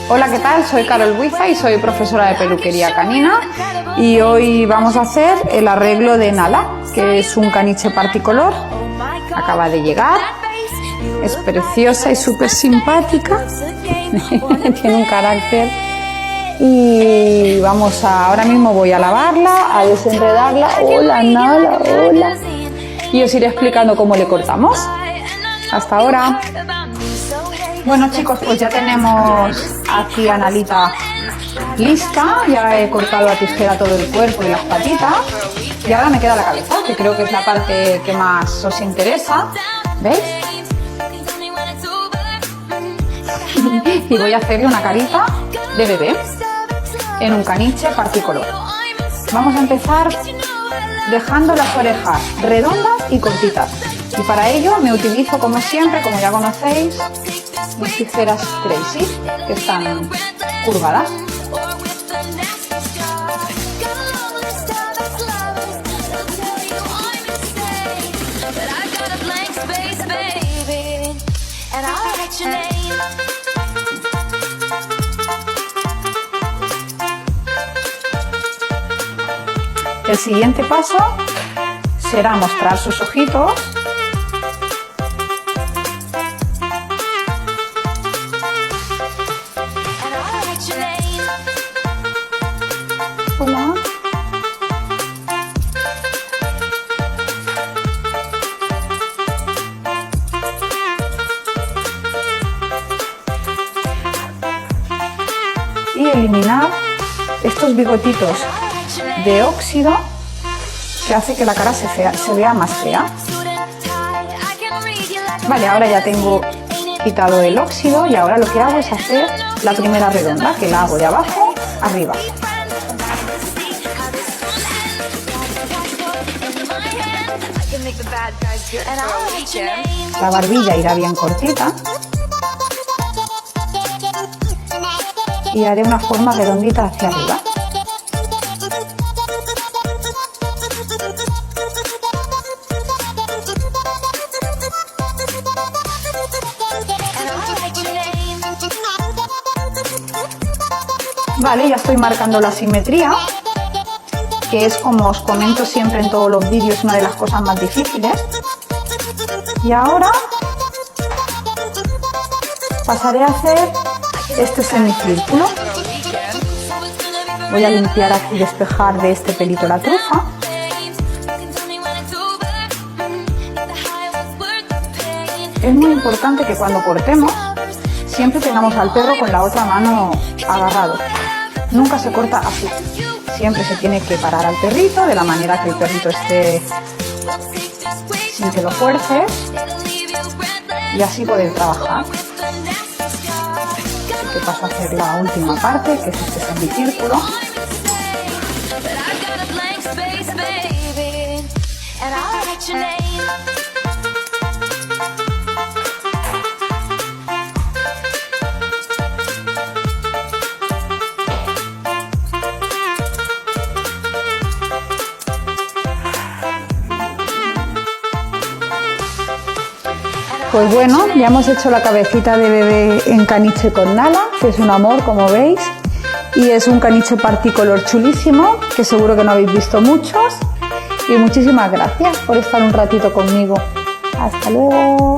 Hola, ¿qué tal? Soy Carol Buiza y soy profesora de peluquería canina y hoy vamos a hacer el arreglo de Nala, que es un caniche particolor. Acaba de llegar, es preciosa y súper simpática, tiene un carácter y ahora mismo voy a lavarla, a desenredarla. Hola Nala, hola. Y os iré explicando cómo le cortamos. Hasta ahora. Bueno chicos, pues ya tenemos aquí a Nalita lista, ya he cortado a tijera todo el cuerpo y las patitas y ahora me queda la cabeza, que creo que es la parte que más os interesa, ¿veis? Y voy a hacerle una carita de bebé en un caniche particolor. Vamos a empezar dejando las orejas redondas y cortitas y para ello me utilizo como siempre, como ya conocéis, mis tijeras Crazy, que están curvadas. El siguiente paso será mostrar sus ojitos. Hola. Y eliminar estos bigotitos de óxido que hace que la cara se vea más fea. Vale, ahora ya tengo quitado el óxido y ahora lo que hago es hacer la primera redonda, que la hago de abajo arriba. La barbilla irá bien cortita y haré una forma redondita hacia arriba. Vale, ya estoy marcando la simetría, que es, como os comento siempre en todos los vídeos, una de las cosas más difíciles. Y ahora pasaré a hacer este semicírculo. Voy a limpiar aquí y despejar de este pelito la trufa. Es muy importante que cuando cortemos siempre tengamos al perro con la otra mano agarrado. Nunca se corta así. Siempre se tiene que parar al perrito de la manera que el perrito esté sin que lo fuerces y así poder trabajar. Así que paso a hacer la última parte, que es este semicírculo. Pues bueno, ya hemos hecho la cabecita de bebé en caniche con Nala, que es un amor, como veis, y es un caniche particolor chulísimo, que seguro que no habéis visto muchos, y muchísimas gracias por estar un ratito conmigo. Hasta luego.